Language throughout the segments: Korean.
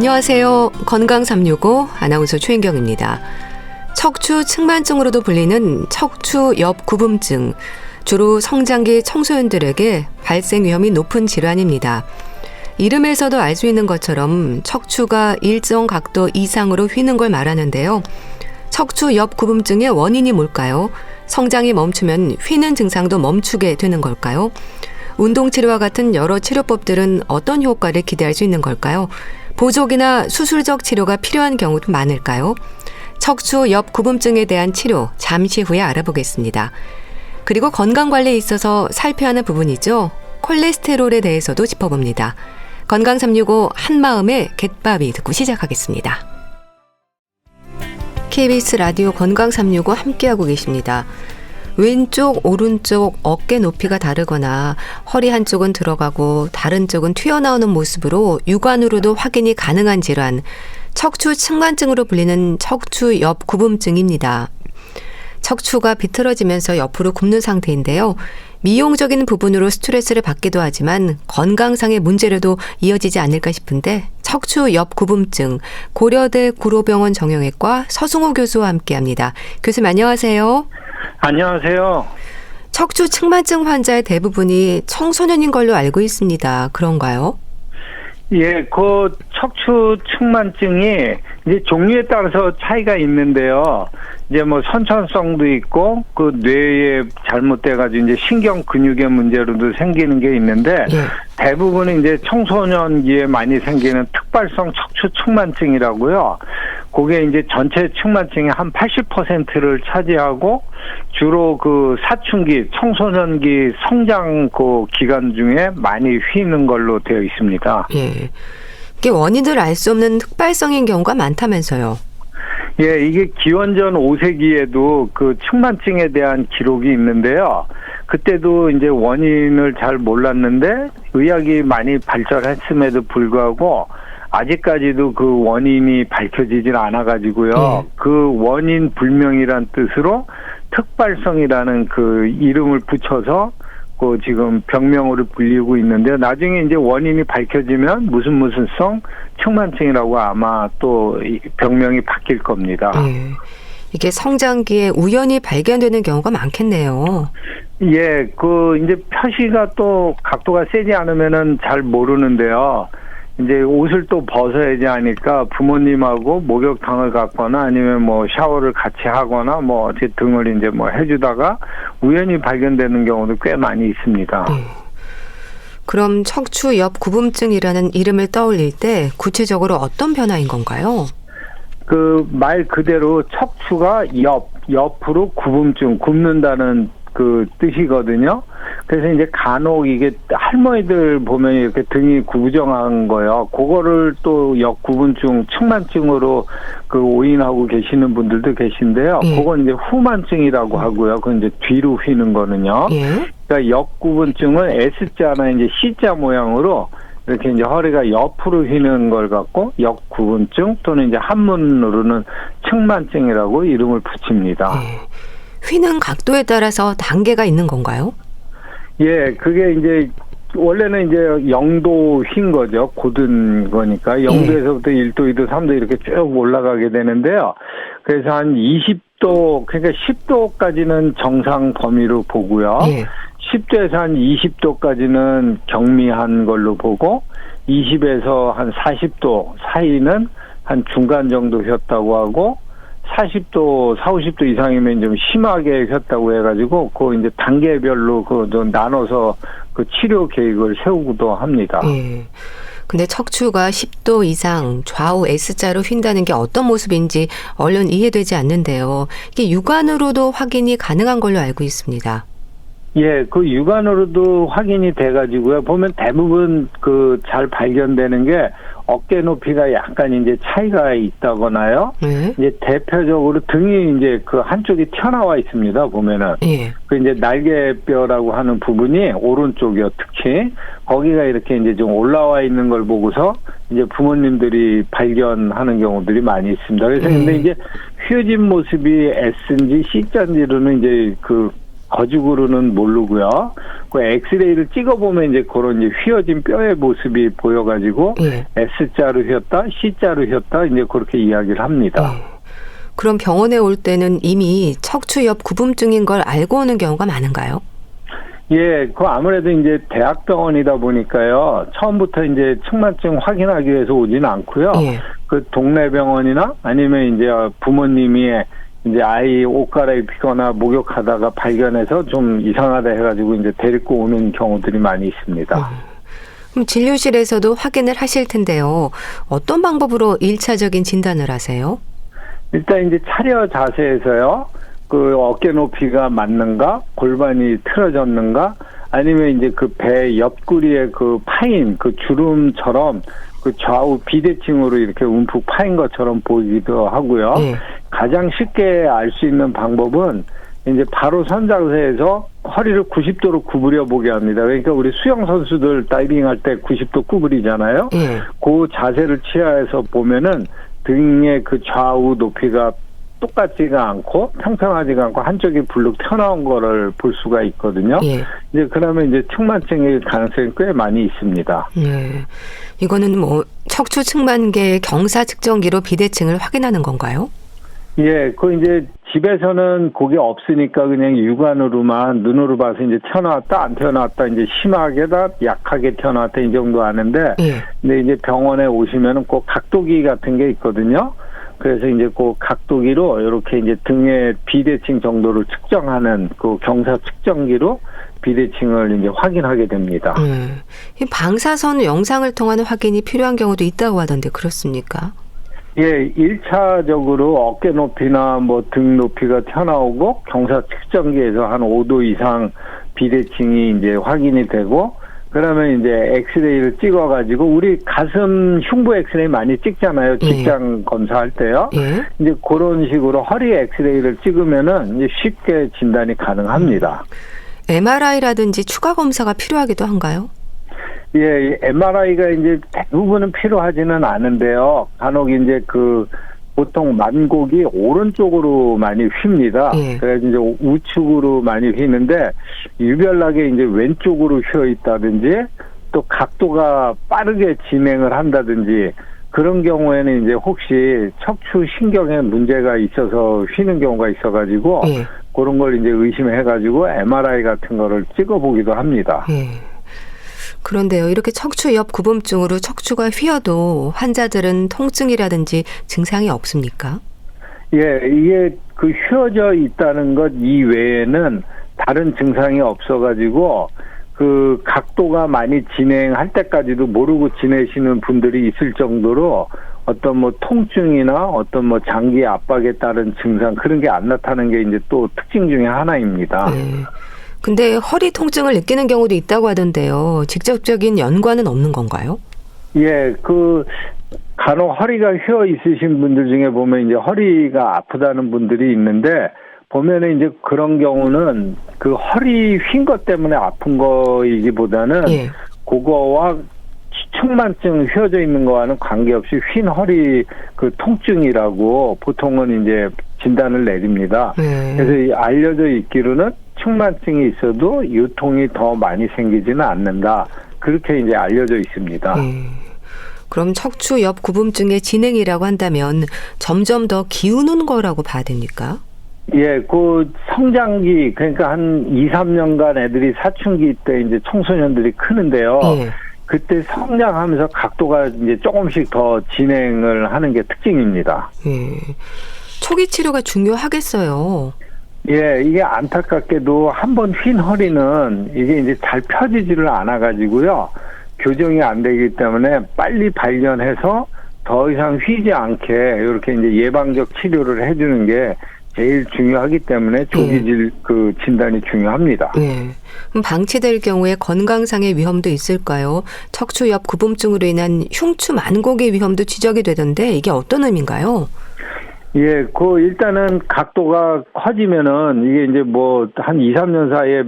안녕하세요. 건강 365 아나운서 최인경입니다. 척추 측만증으로도 불리는 척추 옆구분증, 주로 성장기 청소년들에게 발생 위험이 높은 질환입니다. 이름에서도 알 수 있는 것처럼 척추가 일정 각도 이상으로 휘는 걸 말하는데요. 척추 옆구분증의 원인이 뭘까요? 성장이 멈추면 휘는 증상도 멈추게 되는 걸까요? 운동치료와 같은 여러 치료법들은 어떤 효과를 기대할 수 있는 걸까요? 보조기나 수술적 치료가 필요한 경우도 많을까요? 척추 옆구분증에 대한 치료 잠시 후에 알아보겠습니다. 그리고 건강관리에 있어서 살펴야 하는 부분이죠. 콜레스테롤에 대해서도 짚어봅니다. 건강 365 한마음의 갯바위 듣고 시작하겠습니다. KBS 라디오 건강 365 함께하고 계십니다. 왼쪽, 오른쪽 어깨 높이가 다르거나 허리 한쪽은 들어가고 다른 쪽은 튀어나오는 모습으로 육안으로도 확인이 가능한 질환, 척추 측만증으로 불리는 척추 옆구분증입니다. 척추가 비틀어지면서 옆으로 굽는 상태인데요. 미용적인 부분으로 스트레스를 받기도 하지만 건강상의 문제로도 이어지지 않을까 싶은데 척추 옆구분증, 고려대 구로병원 정형외과 서승호 교수와 함께합니다. 교수님 안녕하세요. 안녕하세요. 척추 측만증 환자의 대부분이 청소년인 걸로 알고 있습니다. 그런가요? 예, 그 척추 측만증이 이제 종류에 따라서 차이가 있는데요. 이제 뭐 선천성도 있고 그 뇌에 잘못돼가지고 이제 신경 근육의 문제로도 생기는 게 있는데 대부분은 이제 청소년기에 많이 생기는 특발성 척추 측만증이라고요. 그게 이제 전체 측만증의 한 80%를 차지하고 주로 그 사춘기, 청소년기 성장 그 기간 중에 많이 휘는 걸로 되어 있습니다. 예. 이게 원인을 알 수 없는 특발성인 경우가 많다면서요. 예, 이게 기원전 5세기에도 그 측만증에 대한 기록이 있는데요. 그때도 이제 원인을 잘 몰랐는데 의학이 많이 발전했음에도 불구하고 아직까지도 그 원인이 밝혀지질 않아가지고요. 그 원인 불명이란 뜻으로 특발성이라는 그 이름을 붙여서 그 지금 병명으로 불리고 있는데 나중에 이제 원인이 밝혀지면 무슨 성 측만증이라고 아마 또 병명이 바뀔 겁니다. 예. 이게 성장기에 우연히 발견되는 경우가 많겠네요. 예, 그 이제 표시가 또 각도가 세지 않으면은 잘 모르는데요. 이제 옷을 또 벗어야지 하니까 부모님하고 목욕탕을 갔거나 아니면 뭐 샤워를 같이 하거나 뭐 어째 등을 이제 뭐 해주다가 우연히 발견되는 경우도 꽤 많이 있습니다. 그럼 척추 옆구분증이라는 이름을 떠올릴 때 구체적으로 어떤 변화인 건가요? 그 말 그대로 척추가 옆으로 구분증, 굽는다는 그 뜻이거든요. 그래서 이제 간혹 이게 할머니들 보면 이렇게 등이 구부정한 거요. 그거를 또 옆구분증, 측만증으로 그 오인하고 계시는 분들도 계신데요. 그건 이제 후만증이라고 하고요. 그건 이제 뒤로 휘는 거는요. 그러니까 옆구분증은 S자나 이제 C자 모양으로 이렇게 이제 허리가 옆으로 휘는 걸 갖고 옆구분증 또는 이제 한문으로는 측만증이라고 이름을 붙입니다. 휘는 각도에 따라서 단계가 있는 건가요? 예, 그게 이제 원래는 이제 0도 휜 거죠. 고든 거니까 0도에서부터 1도, 2도, 3도 이렇게 쭉 올라가게 되는데요. 그래서 한 20도, 그러니까 10도까지는 정상 범위로 보고요. 10도에서 한 20도까지는 경미한 걸로 보고 20에서 한 40도 사이는 한 중간 정도 휘었다고 하고 40도, 40, 50도 이상이면 좀 심하게 휘었다고 해가지고, 그 이제 단계별로 좀 나눠서 그 치료 계획을 세우기도 합니다. 근데 척추가 10도 이상 좌우 S자로 휜다는 게 어떤 모습인지 얼른 이해되지 않는데요. 이게 육안으로도 확인이 가능한 걸로 알고 있습니다. 예, 그 육안으로도 확인이 돼가지고요. 보면 대부분 그 잘 발견되는 게 어깨 높이가 약간 이제 차이가 있다거나요. 이제 대표적으로 등이 이제 그 한쪽이 튀어나와 있습니다. 보면은. 그 이제 날개뼈라고 하는 부분이 오른쪽이요. 특히 거기가 이렇게 이제 좀 올라와 있는 걸 보고서 이제 부모님들이 발견하는 경우들이 많이 있습니다. 그래서 근데 이제 휘어진 모습이 S인지 C자인지로는 이제 그 거죽으로는 모르고요. 그 엑스레이를 찍어보면 이제 그런 이제 휘어진 뼈의 모습이 보여가지고 예. S자로 휘었다, C자로 휘었다 이제 그렇게 이야기를 합니다. 예. 그럼 병원에 올 때는 이미 척추 옆 구분증인 걸 알고 오는 경우가 많은가요? 예, 그 아무래도 이제 대학병원이다 보니까요. 처음부터 이제 측만증 확인하기 위해서 오지는 않고요. 예. 그 동네 병원이나 아니면 이제 부모님이 이제 아이 옷 갈아입히거나 목욕하다가 발견해서 좀 이상하다 해가지고 이제 데리고 오는 경우들이 많이 있습니다. 그럼 진료실에서도 확인을 하실 텐데요. 어떤 방법으로 1차적인 진단을 하세요? 일단 이제 차려 자세에서요. 그 어깨 높이가 맞는가, 골반이 틀어졌는가, 아니면 이제 그 배 옆구리에 그 파인 그 주름처럼 그 좌우 비대칭으로 이렇게 움푹 파인 것처럼 보이기도 하고요. 예. 가장 쉽게 알 수 있는 방법은 이제 바로 선 자세에서 허리를 90도로 구부려 보게 합니다. 그러니까 우리 수영 선수들 다이빙 할 때 90도 구부리잖아요. 예. 그 자세를 취해서 보면은 등의 그 좌우 높이가 똑같지가 않고 평평하지가 않고 한쪽이 불룩 튀어나온 거를 볼 수가 있거든요. 예. 이제 그러면 이제 측만증일 가능성이 꽤 많이 있습니다. 예. 이거는 뭐 척추 측만계 경사 측정기로 비대칭을 확인하는 건가요? 예, 그 이제 집에서는 그게 없으니까 그냥 육안으로만 눈으로 봐서 이제 튀어나왔다 안 튀어나왔다 이제 심하게다 약하게 튀어나왔다 이 정도 아는데, 예. 근데 이제 병원에 오시면은 꼭 각도기 같은 게 있거든요. 그래서 이제 그 각도기로 이렇게 이제 등의 비대칭 정도를 측정하는 그 경사 측정기로 비대칭을 이제 확인하게 됩니다. 이 방사선 영상을 통한 확인이 필요한 경우도 있다고 하던데 그렇습니까? 예, 1차적으로 어깨 높이나 뭐 등 높이가 튀어나오고 경사 측정기에서 한 5도 이상 비대칭이 이제 확인이 되고, 그러면 이제 엑스레이를 찍어가지고 우리 가슴 흉부 엑스레이 많이 찍잖아요. 직장 검사할 때요. 예. 이제 그런 식으로 허리 엑스레이를 찍으면은 이제 쉽게 진단이 가능합니다. MRI라든지 추가 검사가 필요하기도 한가요? 예, MRI가 이제 대부분은 필요하지는 않은데요. 간혹 이제 그 보통 만곡이 오른쪽으로 많이 휩니다. 예. 그래서 이제 우측으로 많이 휘는데 유별나게 이제 왼쪽으로 휘어 있다든지 또 각도가 빠르게 진행을 한다든지 그런 경우에는 이제 혹시 척추 신경에 문제가 있어서 휘는 경우가 있어가지고 예. 그런 걸 이제 의심해가지고 MRI 같은 거를 찍어보기도 합니다. 예. 그런데요, 이렇게 척추 옆 구분증으로 척추가 휘어도 환자들은 통증이라든지 증상이 없습니까? 예, 이게 그 휘어져 있다는 것 이외에는 다른 증상이 없어가지고 그 각도가 많이 진행할 때까지도 모르고 지내시는 분들이 있을 정도로 어떤 뭐 통증이나 어떤 뭐 장기 압박에 따른 증상 그런 게 안 나타나는 게 이제 또 특징 중에 하나입니다. 네. 근데 허리 통증을 느끼는 경우도 있다고 하던데요. 직접적인 연관은 없는 건가요? 예, 그 간혹 허리가 휘어 있으신 분들 중에 보면 이제 허리가 아프다는 분들이 있는데 보면은 이제 그런 경우는 그 허리 휜 것 때문에 아픈 거이기보다는 예. 그거와 측만증 휘어져 있는 거와는 관계없이 휜 허리 그 통증이라고 보통은 이제 진단을 내립니다. 네. 그래서 알려져 있기로는 측만증이 있어도 유통이 더 많이 생기지는 않는다. 그렇게 이제 알려져 있습니다. 그럼 척추 옆 구분증의 진행이라고 한다면 점점 더 기우는 거라고 봐야 됩니까? 예, 그 성장기, 그러니까 한 2, 3년간 애들이 사춘기 때 이제 청소년들이 크는데요. 예. 그때 성장하면서 각도가 이제 조금씩 더 진행을 하는 게 특징입니다. 예. 초기 치료가 중요하겠어요. 예, 이게 안타깝게도 한 번 휜 허리는 이게 이제 잘 펴지지를 않아가지고요. 교정이 안 되기 때문에 빨리 발견해서 더 이상 휘지 않게 이렇게 이제 예방적 치료를 해주는 게 제일 중요하기 때문에 조기 그 진단이 중요합니다. 네. 그럼 방치될 경우에 건강상의 위험도 있을까요? 척추 옆 구분증으로 인한 흉추 만곡의 위험도 지적이 되던데 이게 어떤 의미인가요? 예, 그 일단은 각도가 커지면은 이게 이제 뭐 한 2, 3년 사이에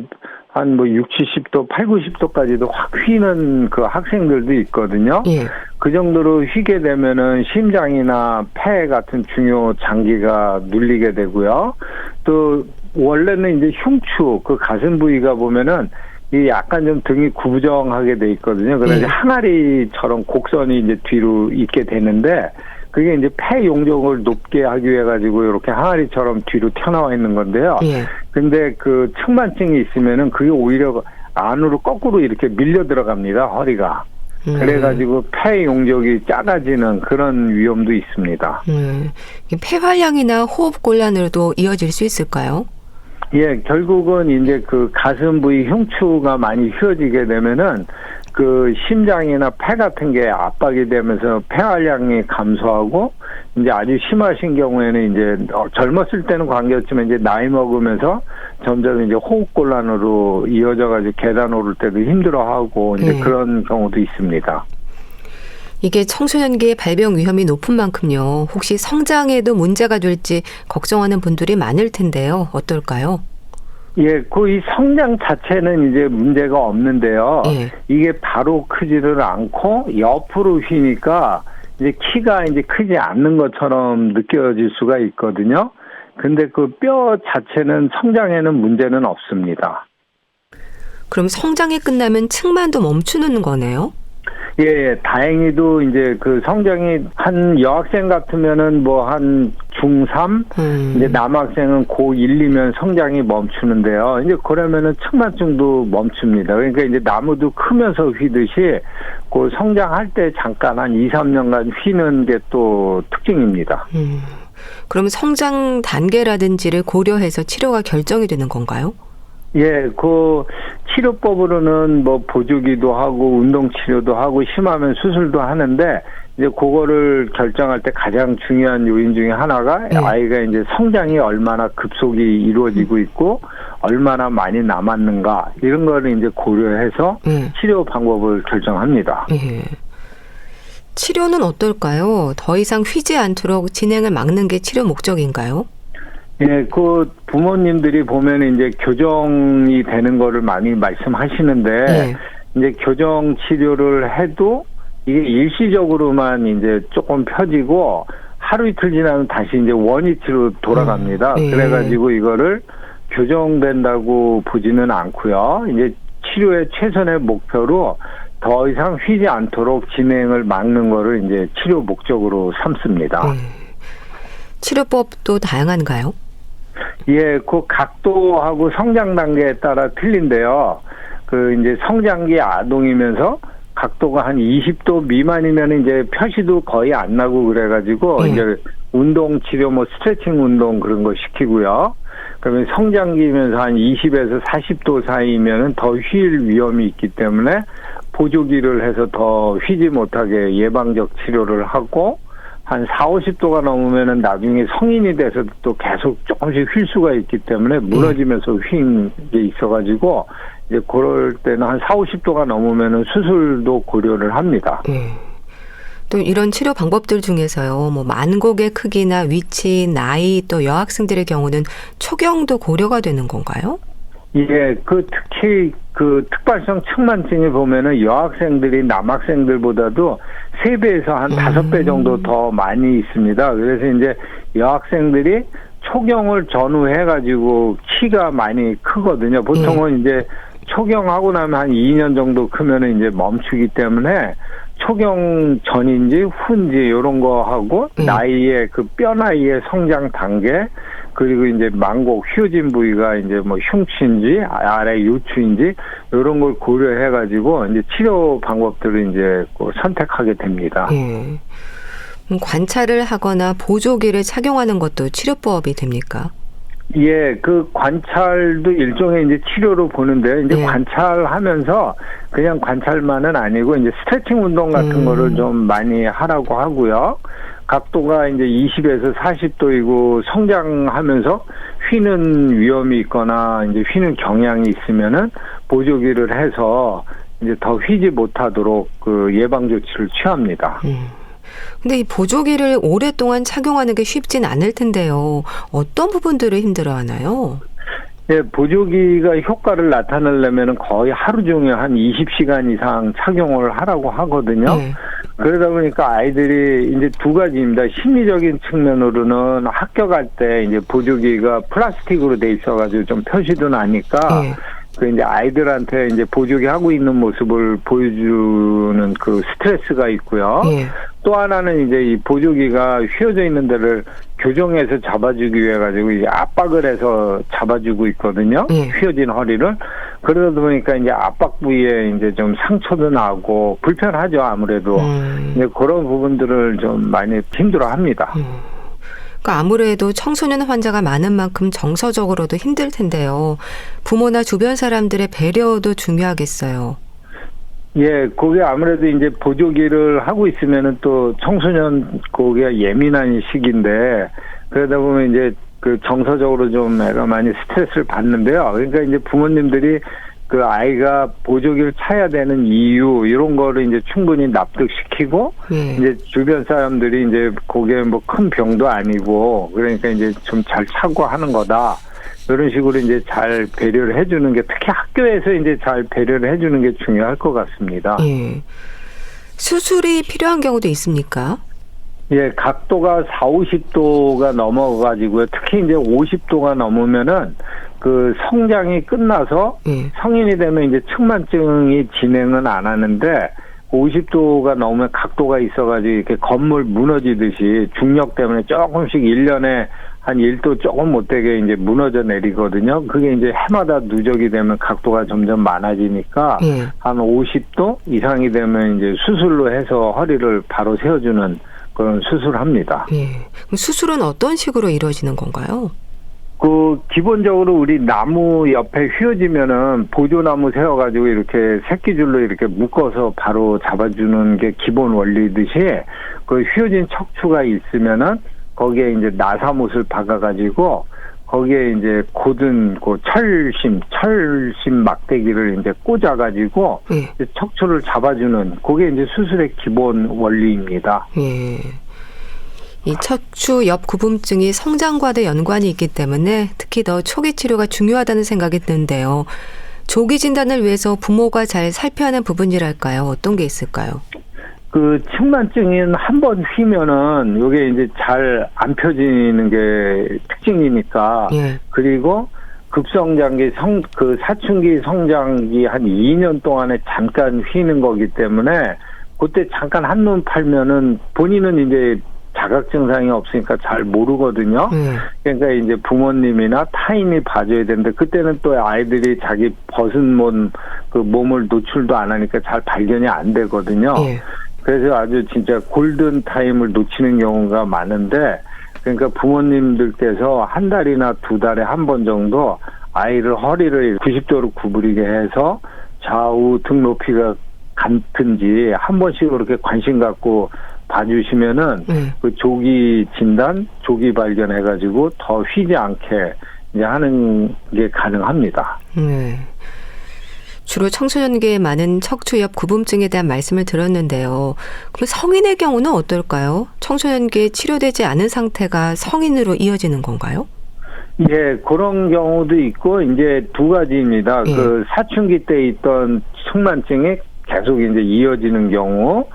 한 뭐 6, 70도, 8, 90도까지도 확 휘는 그 학생들도 있거든요. 예. 그 정도로 휘게 되면은 심장이나 폐 같은 중요 장기가 눌리게 되고요. 또 원래는 이제 흉추, 그 가슴 부위가 보면은 이 약간 좀 등이 구부정하게 돼 있거든요. 그래서 항아리처럼 곡선이 이제 뒤로 있게 되는데 그게 이제 폐 용적을 높게 하기 위해 가지고 이렇게 항아리처럼 뒤로 튀어나와 있는 건데요. 근데 그 측만증이 있으면은 그게 오히려 안으로 거꾸로 이렇게 밀려 들어갑니다. 허리가. 그래가지고 폐 용적이 작아지는 그런 위험도 있습니다. 폐활량이나 호흡 곤란으로도 이어질 수 있을까요? 예, 결국은 이제 그 가슴 부위 흉추가 많이 휘어지게 되면은 그 심장이나 폐 같은 게 압박이 되면서 폐활량이 감소하고 이제 아주 심하신 경우에는 이제 젊었을 때는 관계없지만 이제 나이 먹으면서 점점 이제 호흡 곤란으로 이어져 가지고 계단 오를 때도 힘들어하고 이제 그런 경우도 있습니다. 이게 청소년기의 발병 위험이 높은 만큼요. 혹시 성장에도 문제가 될지 걱정하는 분들이 많을 텐데요. 어떨까요? 예, 그 이 성장 자체는 이제 문제가 없는데요. 이게 바로 크지를 않고 옆으로 휘니까 이제 키가 이제 크지 않는 것처럼 느껴질 수가 있거든요. 근데 그 뼈 자체는 성장에는 문제는 없습니다. 그럼 성장이 끝나면 층만도 멈추는 거네요? 예, 다행히도 이제 그 성장이 한 여학생 같으면은 뭐 한 중3, 이제 남학생은 고1, 2면 성장이 멈추는데요. 이제 그러면은 측만증도 멈춥니다. 그러니까 이제 나무도 크면서 휘듯이 그 성장할 때 잠깐 한 2, 3년간 휘는 게 또 특징입니다. 그럼 성장 단계라든지를 고려해서 치료가 결정이 되는 건가요? 예, 그 치료법으로는 뭐 보조기도 하고 운동 치료도 하고 심하면 수술도 하는데 이제 그거를 결정할 때 가장 중요한 요인 중에 하나가 아이가 이제 성장이 얼마나 급속히 이루어지고 있고 얼마나 많이 남았는가 이런 거를 이제 고려해서 치료 방법을 결정합니다. 치료는 어떨까요? 더 이상 휘지 않도록 진행을 막는 게 치료 목적인가요? 예, 그 부모님들이 보면 이제 교정이 되는 거를 많이 말씀하시는데 이제 교정 치료를 해도 이게 일시적으로만 이제 조금 펴지고 하루 이틀 지나면 다시 이제 원위치로 돌아갑니다. 그래가지고 이거를 교정된다고 보지는 않고요. 이제 치료의 최선의 목표로 더 이상 휘지 않도록 진행을 막는 거를 이제 치료 목적으로 삼습니다. 치료법도 다양한가요? 예, 그 각도하고 성장 단계에 따라 틀린데요. 그 이제 성장기 아동이면서 각도가 한 20도 미만이면 이제 표시도 거의 안 나고 그래가지고 이제 운동 치료 뭐 스트레칭 운동 그런 거 시키고요. 그러면 성장기면서 한 20에서 40도 사이면은 더 휠 위험이 있기 때문에 보조기를 해서 더 휘지 못하게 예방적 치료를 하고 한 4, 50도가 넘으면은 나중에 성인이 돼서도 또 계속 조금씩 휠 수가 있기 때문에 무너지면서 휜 게 있어가지고 이제 그럴 때는 한 4, 50도가 넘으면은 수술도 고려를 합니다. 또 이런 치료 방법들 중에서요, 뭐 만곡의 크기나 위치, 나이, 또 여학생들의 경우는 초경도 고려가 되는 건가요? 예, 그 특히 그 특발성 측만증이 보면은 여학생들이 남학생들보다도 3배에서 한 5배 정도 더 많이 있습니다. 그래서 이제 여학생들이 초경을 전후해가지고 키가 많이 크거든요. 보통은 이제 초경하고 나면 한 2년 정도 크면은 이제 멈추기 때문에 초경 전인지 후인지 이런 거 하고 나이에 그 뼈 나이의 성장 단계 그리고 이제 만곡 휘어진 부위가 이제 뭐 흉추인지 아래 요추인지 이런 걸 고려해 가지고 이제 치료 방법들을 이제 선택하게 됩니다. 관찰을 하거나 보조기를 착용하는 것도 치료법이 됩니까? 예, 그 관찰도 일종의 이제 치료로 보는데 이제 관찰하면서 그냥 관찰만은 아니고 이제 스트레칭 운동 같은 거를 좀 많이 하라고 하고요. 각도가 이제 20에서 40도이고 성장하면서 휘는 위험이 있거나 이제 휘는 경향이 있으면은 보조기를 해서 이제 더 휘지 못하도록 그 예방 조치를 취합니다. 근데 이 보조기를 오랫동안 착용하는 게 쉽진 않을 텐데요. 어떤 부분들을 힘들어하나요? 예, 보조기가 효과를 나타내려면 거의 하루 종일 한 20시간 이상 착용을 하라고 하거든요. 네. 그러다 보니까 아이들이 이제 두 가지입니다. 심리적인 측면으로는 학교 갈 때 이제 보조기가 플라스틱으로 돼 있어가지고 좀 표시도 나니까 네. 그 이제 아이들한테 이제 보조기 하고 있는 모습을 보여주는 그 스트레스가 있고요. 네. 또 하나는 이제 이 보조기가 휘어져 있는 데를 교정해서 잡아주기 위해 가지고 이제 압박을 해서 잡아주고 있거든요. 네. 휘어진 허리를. 그러다 보니까 이제 압박 부위에 이제 좀 상처도 나고 불편하죠, 아무래도. 이제 그런 부분들을 좀 많이 힘들어합니다. 그러니까 아무래도 청소년 환자가 많은 만큼 정서적으로도 힘들 텐데요. 부모나 주변 사람들의 배려도 중요하겠어요. 예, 그게 아무래도 이제 보조기를 하고 있으면은 또 청소년 그게 예민한 시기인데 그러다 보면 이제 그 정서적으로 좀 애가 많이 스트레스를 받는데요. 그러니까 이제 부모님들이 그 아이가 보조기를 차야 되는 이유 이런 거를 이제 충분히 납득시키고 예. 이제 주변 사람들이 이제 그게 뭐 큰 병도 아니고 그러니까 이제 좀 잘 차고 하는 거다. 이런 식으로 이제 잘 배려를 해주는 게 특히 학교에서 이제 잘 배려를 해주는 게 중요할 것 같습니다. 예. 수술이 필요한 경우도 있습니까? 예, 각도가 4, 50도가 넘어가지고요. 특히 이제 50도가 넘으면은 그 성장이 끝나서 예. 성인이 되면 이제 측만증이 진행은 안 하는데 50도가 넘으면 각도가 있어가지고 이렇게 건물 무너지듯이 중력 때문에 조금씩 1년에 한 1도 조금 못되게 이제 무너져 내리거든요. 그게 이제 해마다 누적이 되면 각도가 점점 많아지니까 예. 한 50도 이상이 되면 이제 수술로 해서 허리를 바로 세워주는 그런 수술을 합니다. 예. 그럼 수술은 어떤 식으로 이루어지는 건가요? 그 기본적으로 우리 나무 옆에 휘어지면은 보조나무 세워가지고 이렇게 새끼줄로 이렇게 묶어서 바로 잡아주는 게 기본 원리듯이 그 휘어진 척추가 있으면은 거기에 이제 나사못을 박아가지고 거기에 이제 곧은 그 철심 막대기를 이제 꽂아가지고 예. 척추를 잡아주는 그게 이제 수술의 기본 원리입니다. 예. 이 척추 옆구분증이 성장과도 연관이 있기 때문에 특히 더 초기 치료가 중요하다는 생각이 드는데요. 조기 진단을 위해서 부모가 잘 살펴야 하는 부분이랄까요? 어떤 게 있을까요? 그 측만증은 한 번 휘면은 이게 이제 잘 안 펴지는 게 특징이니까 예. 그리고 급성장기 그 사춘기 성장기 한 2년 동안에 잠깐 휘는 거기 때문에 그때 잠깐 한눈 팔면은 본인은 이제 자각 증상이 없으니까 잘 모르거든요. 그러니까 이제 부모님이나 타인이 봐줘야 되는데 그때는 또 아이들이 자기 벗은 그 몸을 노출도 안 하니까 잘 발견이 안 되거든요. 예. 그래서 아주 진짜 골든 타임을 놓치는 경우가 많은데 그러니까 부모님들께서 한 달이나 두 달에 한 번 정도 아이를 허리를 90도로 구부리게 해서 좌우 등 높이가 같은지 한 번씩 그렇게 관심 갖고 봐주시면은 그 조기 진단, 조기 발견해가지고 더 휘지 않게 이제 하는 게 가능합니다. 네. 주로 청소년기에 많은 척추 옆 구분증에 대한 말씀을 들었는데요. 그럼 성인의 경우는 어떨까요? 청소년기에 치료되지 않은 상태가 성인으로 이어지는 건가요? 예, 그런 경우도 있고 이제 두 가지입니다. 예. 그 사춘기 때 있던 측만증이 계속 이제 이어지는 경우,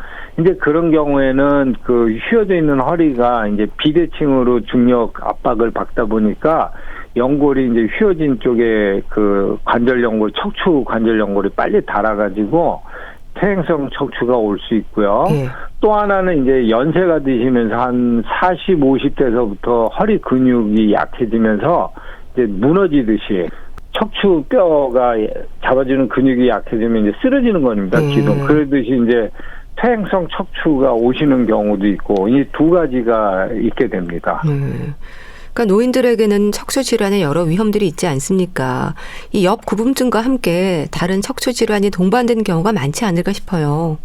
이제 그런 경우에는 그 휘어져 있는 허리가 이제 비대칭으로 중력 압박을 받다 보니까 연골이 이제 휘어진 쪽에 그 관절 연골, 척추 관절 연골이 빨리 닳아가지고 퇴행성 척추가 올 수 있고요. 또 하나는 이제 연세가 드시면서 한 40, 50대서부터 허리 근육이 약해지면서 이제 무너지듯이 척추 뼈가 잡아주는 근육이 약해지면 이제 쓰러지는 겁니다. 기둥. 그러듯이 이제 퇴행성 척추가 오시는 경우도 있고 이 두 가지가 있게 됩니다. 그러니까 노인들에게는 척추 질환의 여러 위험들이 있지 않습니까? 이 옆 구분증과 함께 다른 척추 질환이 동반되는 경우가 많지 않을까 싶어요.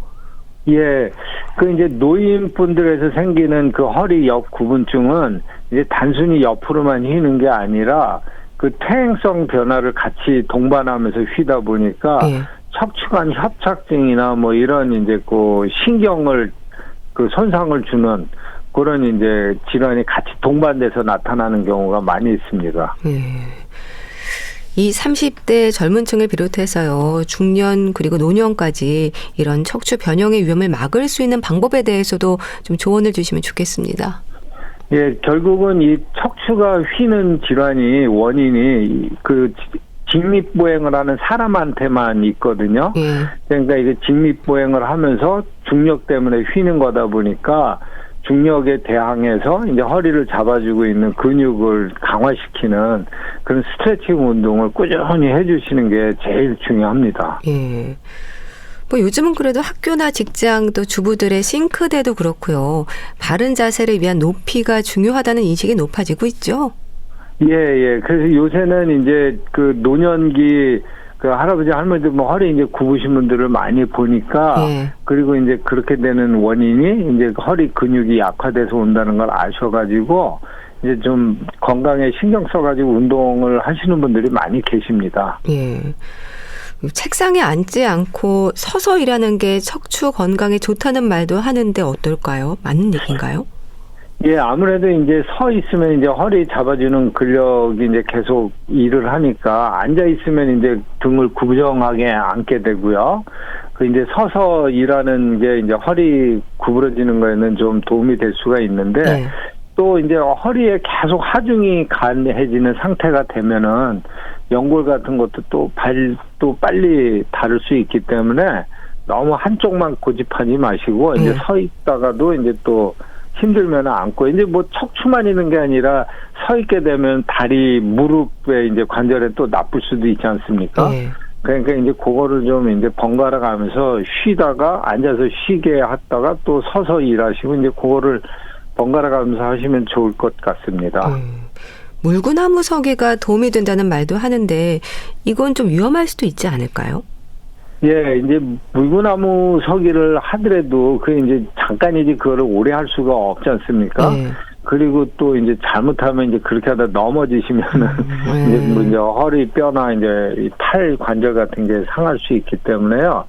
예, 그 이제 노인분들에서 생기는 그 허리 옆 구분증은 이제 단순히 옆으로만 휘는 게 아니라 그 퇴행성 변화를 같이 동반하면서 휘다 보니까 척추관 협착증이나 뭐 이런 이제 그 신경을 그 손상을 주는 그런 이제 질환이 같이 동반돼서 나타나는 경우가 많이 있습니다. 이 30대 젊은 층을 비롯해서요. 중년 그리고 노년까지 이런 척추 변형의 위험을 막을 수 있는 방법에 대해서도 좀 조언을 주시면 좋겠습니다. 예, 결국은 이 척추가 휘는 질환이 원인이 그 직립보행을 하는 사람한테만 있거든요. 예. 그러니까 이게 직립보행을 하면서 중력 때문에 휘는 거다 보니까 중력에 대항해서 이제 허리를 잡아주고 있는 근육을 강화시키는 그런 스트레칭 운동을 꾸준히 해주시는 게 제일 중요합니다. 예. 뭐 요즘은 그래도 학교나 직장 또 주부들의 싱크대도 그렇고요. 바른 자세를 위한 높이가 중요하다는 인식이 높아지고 있죠. 예. 그래서 요새는 이제 그 노년기 그 할아버지 할머니들 뭐 허리 이제 굽으신 분들을 많이 보니까 예. 그리고 이제 그렇게 되는 원인이 이제 허리 근육이 약화돼서 온다는 걸 아셔가지고 이제 좀 건강에 신경 써가지고 운동을 하시는 분들이 많이 계십니다. 예. 책상에 앉지 않고 서서 일하는 게 척추 건강에 좋다는 말도 하는데 어떨까요? 맞는 얘기인가요? 예, 아무래도 이제 서 있으면 이제 허리 잡아주는 근력이 이제 계속 일을 하니까 앉아 있으면 이제 등을 구부정하게 앉게 되고요. 그 이제 서서 일하는 게 이제 허리 구부러지는 거에는 좀 도움이 될 수가 있는데 네. 또 이제 허리에 계속 하중이 가해지는 상태가 되면은 연골 같은 것도 또 빨리 닳을 수 있기 때문에 너무 한쪽만 고집하지 마시고 이제 서 있다가도 이제 또 힘들면 앉고 이제 뭐 척추만 있는 게 아니라 서 있게 되면 다리, 무릎에 이제 관절에 또 나쁠 수도 있지 않습니까? 네. 그러니까 이제 그거를 좀 이제 번갈아 가면서 쉬다가 앉아서 쉬게 하다가 또 서서 일하시고 이제 그거를 번갈아 가면서 하시면 좋을 것 같습니다. 물구나무 서기가 도움이 된다는 말도 하는데 이건 좀 위험할 수도 있지 않을까요? 예, 이제 물구나무 서기를 하더라도 그 이제 잠깐이지 그거를 오래 할 수가 없지 않습니까? 네. 그리고 또 이제 잘못하면 이제 그렇게 하다 넘어지시면은 이제 뭐 이제 허리 뼈나 이제 이 팔 관절 같은 게 상할 수 있기 때문에요.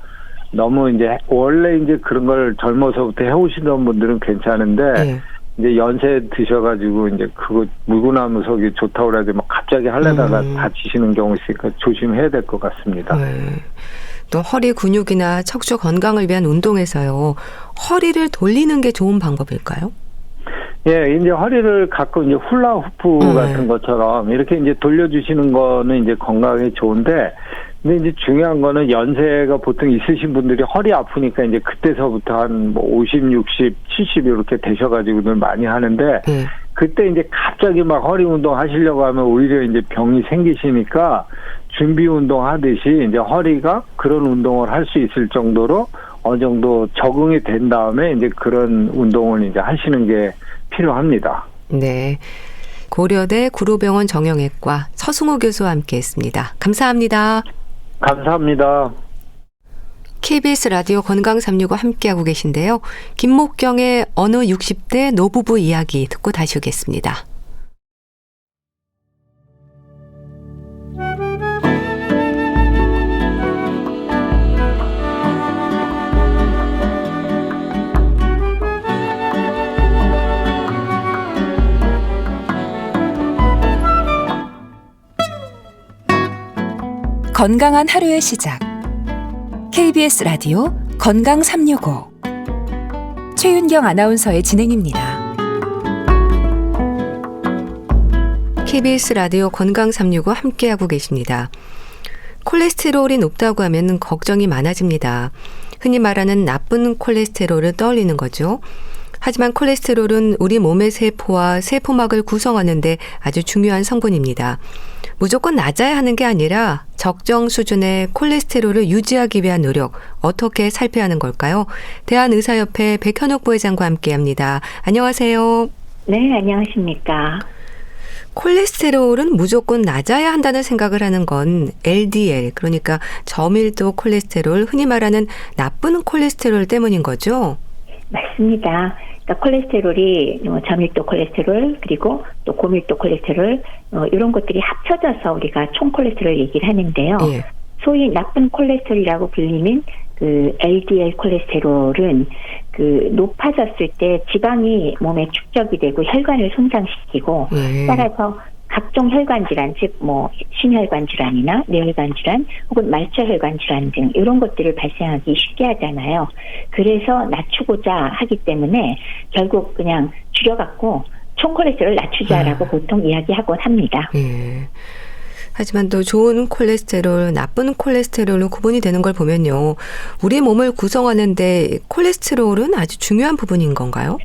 너무 이제 원래 이제 그런 걸 젊어서부터 해오시던 분들은 괜찮은데 네. 이제 연세 드셔가지고 이제 그거 물구나무 서기 좋다고 그래도 막 갑자기 하려다가 다치시는 경우 있으니까 조심해야 될 것 같습니다. 또 허리 근육이나 척추 건강을 위한 운동에서요. 허리를 돌리는 게 좋은 방법일까요? 예, 이제 허리를 가끔 이제 훌라후프 같은 것처럼 이렇게 이제 돌려주시는 거는 이제 건강에 좋은데, 근데 이제 중요한 거는 연세가 보통 있으신 분들이 허리 아프니까 이제 그때서부터 한 뭐 50, 60, 70 이렇게 되셔가지고는 많이 하는데, 그때 이제 갑자기 막 허리 운동 하시려고 하면 오히려 이제 병이 생기시니까 준비 운동 하듯이 이제 허리가 그런 운동을 할 수 있을 정도로 어느 정도 적응이 된 다음에 이제 그런 운동을 이제 하시는 게 필요합니다. 네. 고려대 구로병원 정형외과 서승호 교수와 함께했습니다. 감사합니다. 감사합니다. KBS 라디오 건강 365 함께하고 계신데요. 김목경의 어느 60대 노부부 이야기 듣고 다시 오겠습니다. 건강한 하루의 시작. KBS 라디오 건강 365 최윤경 아나운서의 진행입니다. KBS 라디오 건강 365 함께하고 계십니다. 콜레스테롤이 높다고 하면 걱정이 많아집니다. 흔히 말하는 나쁜 콜레스테롤을 떠올리는 거죠. 하지만 콜레스테롤은 우리 몸의 세포와 세포막을 구성하는 데 아주 중요한 성분입니다. 무조건 낮아야 하는 게 아니라 적정 수준의 콜레스테롤을 유지하기 위한 노력, 어떻게 살펴야 하는 걸까요? 대한의사협회 백현옥 부회장과 함께합니다. 안녕하세요. 네, 안녕하십니까. 콜레스테롤은 무조건 낮아야 한다는 생각을 하는 건 LDL, 그러니까 저밀도 콜레스테롤, 흔히 말하는 나쁜 콜레스테롤 때문인 거죠? 맞습니다. 그러니까 콜레스테롤이 저밀도 콜레스테롤 그리고 또 고밀도 콜레스테롤 이런 것들이 합쳐져서 우리가 총 콜레스테롤 얘기를 하는데요. 예. 소위 나쁜 콜레스테롤이라고 불리는 그 LDL 콜레스테롤은 그 높아졌을 때 지방이 몸에 축적이 되고 혈관을 손상시키고 따라서 각종 혈관 질환, 즉 뭐 심혈관 질환이나 뇌혈관 질환 혹은 말초혈관 질환 등 이런 것들을 발생하기 쉽게 하잖아요. 그래서 낮추고자 하기 때문에 결국 그냥 줄여갖고 총 콜레스테롤 낮추자라고 보통 이야기하곤 합니다. 예. 하지만 또 좋은 콜레스테롤, 나쁜 콜레스테롤로 구분이 되는 걸 보면요. 우리 몸을 구성하는데 콜레스테롤은 아주 중요한 부분인 건가요?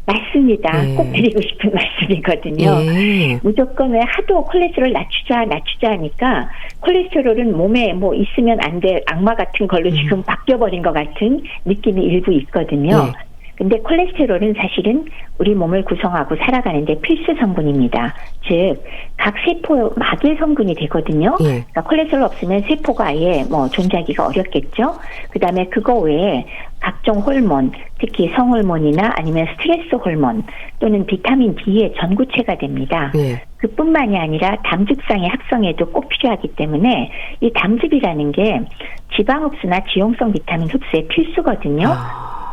맞습니다. 예. 꼭 드리고 싶은 말씀이거든요. 예. 무조건 왜 하도 콜레스테롤 낮추자 하니까 콜레스테롤은 몸에 뭐 있으면 안 될 악마 같은 걸로 지금 바뀌어버린 것 같은 느낌이 일부 있거든요. 예. 근데 콜레스테롤은 사실은 우리 몸을 구성하고 살아가는데 필수 성분입니다. 즉, 각 세포 막일 성분이 되거든요. 예. 그러니까 콜레스테롤 없으면 세포가 아예 뭐 존재하기가 어렵겠죠. 그다음에 그거 외에 각종 호르몬, 특히 성호르몬이나 아니면 스트레스 호르몬 또는 비타민 D의 전구체가 됩니다. 예. 그뿐만이 아니라 담즙상의 합성에도 꼭 필요하기 때문에 이 담즙이라는 게 지방 흡수나 지용성 비타민 흡수에 필수거든요.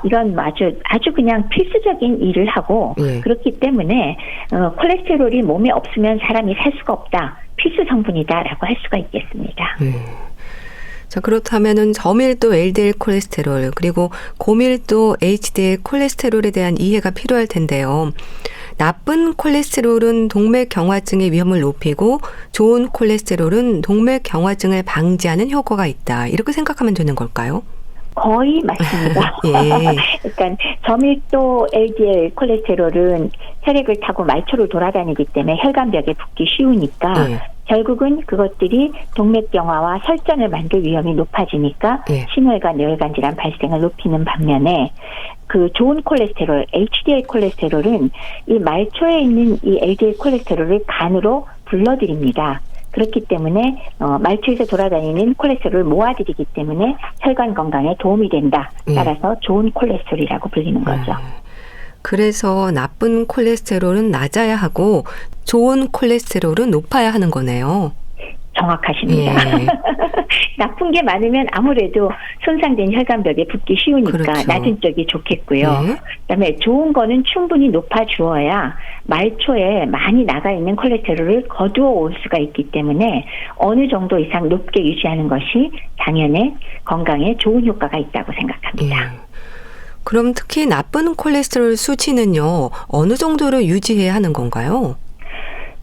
이런 아주 그냥 필수적인 일을 하고 예. 그렇기 때문에 콜레스테롤이 몸에 없으면 사람이 살 수가 없다. 필수 성분이다라고 할 수가 있겠습니다. 자, 그렇다면은 저밀도 LDL 콜레스테롤 그리고 고밀도 HDL 콜레스테롤에 대한 이해가 필요할 텐데요. 나쁜 콜레스테롤은 동맥경화증의 위험을 높이고 좋은 콜레스테롤은 동맥경화증을 방지하는 효과가 있다. 이렇게 생각하면 되는 걸까요? 거의 맞습니다. 예. 그러니까 저밀도 LDL 콜레스테롤은 혈액을 타고 말초로 돌아다니기 때문에 혈관벽에 붙기 쉬우니까 예. 결국은 그것들이 동맥경화와 혈전을 만들 위험이 높아지니까 예. 심혈관, 뇌혈관 질환 발생을 높이는 반면에 그 좋은 콜레스테롤, HDL 콜레스테롤은 이 말초에 있는 이 LDL 콜레스테롤을 간으로 불러들입니다. 그렇기 때문에 말초에서 돌아다니는 콜레스테롤을 모아들이기 때문에 혈관 건강에 도움이 된다. 따라서 좋은 콜레스테롤이라고 불리는 거죠. 그래서 나쁜 콜레스테롤은 낮아야 하고 좋은 콜레스테롤은 높아야 하는 거네요. 정확하십니다. 예. 나쁜 게 많으면 아무래도 손상된 혈관벽에 붙기 쉬우니까 그렇죠. 낮은 쪽이 좋겠고요. 예. 그다음에 좋은 거는 충분히 높아주어야 말초에 많이 나가 있는 콜레스테롤을 거두어 올 수가 있기 때문에 어느 정도 이상 높게 유지하는 것이 당연히 건강에 좋은 효과가 있다고 생각합니다. 예. 그럼 특히 나쁜 콜레스테롤 수치는요, 어느 정도로 유지해야 하는 건가요?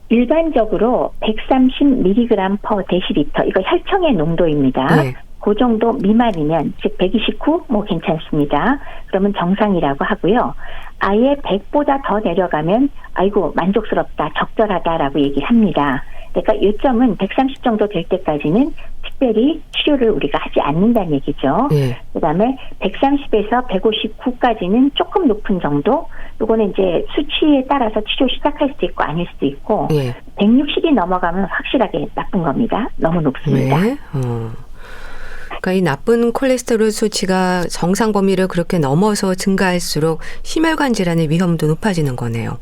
일반적으로 130mg/dL 이거 혈청의 농도입니다. 네. 그 정도 미만이면 즉 129 뭐 괜찮습니다. 그러면 정상이라고 하고요. 아예 100보다 더 내려가면 아이고 만족스럽다, 적절하다라고 얘기를 합니다. 그러니까 요점은 130 정도 될 때까지는 특별히 치료를 우리가 하지 않는다는 얘기죠. 네. 그다음에 130에서 159까지는 조금 높은 정도. 요거는 이제 수치에 따라서 치료 시작할 수도 있고 아닐 수도 있고 네. 160이 넘어가면 확실하게 나쁜 겁니다. 너무 높습니다. 네. 그러니까 이 나쁜 콜레스테롤 수치가 정상 범위를 그렇게 넘어서 증가할수록 심혈관 질환의 위험도 높아지는 거네요.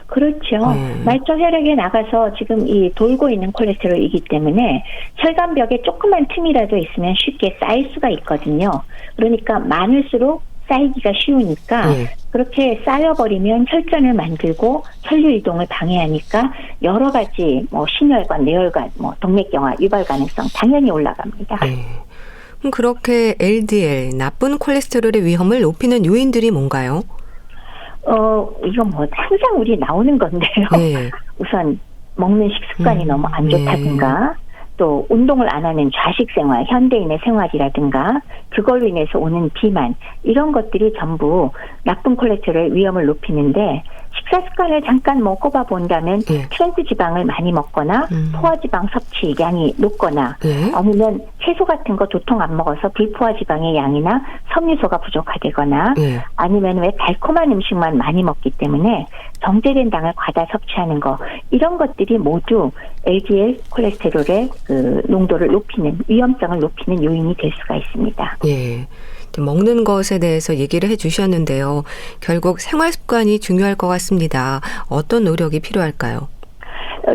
그렇죠. 말초 혈액에 나가서 지금 이 돌고 있는 콜레스테롤이기 때문에 혈관벽에 조그만 틈이라도 있으면 쉽게 쌓일 수가 있거든요. 그러니까 많을수록 쌓이기가 쉬우니까 그렇게 쌓여버리면 혈전을 만들고 혈류 이동을 방해하니까 여러 가지 뭐 심혈관, 뇌혈관, 뭐 동맥경화, 유발 가능성 당연히 올라갑니다. 그럼 그렇게 LDL, 나쁜 콜레스테롤의 위험을 높이는 요인들이 뭔가요? 이건 뭐 항상 우리 나오는 건데요. 네. 우선 먹는 식습관이 너무 안 좋다든가 또 운동을 안 하는 좌식 생활, 현대인의 생활이라든가 그걸로 인해서 오는 비만 이런 것들이 전부 나쁜 콜레스테롤 위험을 높이는데 식사 습관을 잠깐 뭐 꼽아 본다면 트랜스 지방을 많이 먹거나 포화 지방 섭취량이 높거나 아니면 채소 같은 거 도통 안 먹어서 불포화 지방의 양이나 섬유소가 부족하다거나 아니면 왜 달콤한 음식만 많이 먹기 때문에 정제된 당을 과다 섭취하는 거 이런 것들이 모두 LDL 콜레스테롤의 그 농도를 높이는 위험성을 높이는 요인이 될 수가 있습니다. 예. 먹는 것에 대해서 얘기를 해주셨는데요. 결국 생활 습관이 중요할 것 같습니다. 어떤 노력이 필요할까요?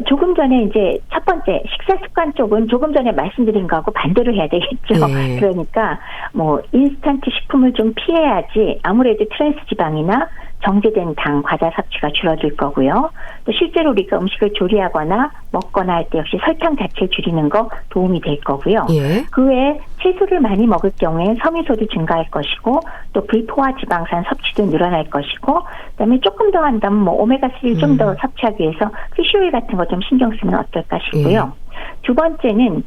조금 전에 이제 첫 번째 식사 습관 쪽은 조금 전에 말씀드린 거하고 반대로 해야 되겠죠. 그러니까 뭐 인스턴트 식품을 좀 피해야지 아무래도 트랜스 지방이나 정제된 당, 과자 섭취가 줄어들 거고요. 또 실제로 우리가 음식을 조리하거나 먹거나 할 때 역시 설탕 자체를 줄이는 거 도움이 될 거고요. 예. 그 외에 채소를 많이 먹을 경우에 섬유소도 증가할 것이고 또 불포화 지방산 섭취도 늘어날 것이고 그다음에 조금 더 한다면 뭐 오메가3를 좀 더 섭취하기 위해서 피쉬오일 같은 거 좀 신경 쓰면 어떨까 싶고요. 두 번째는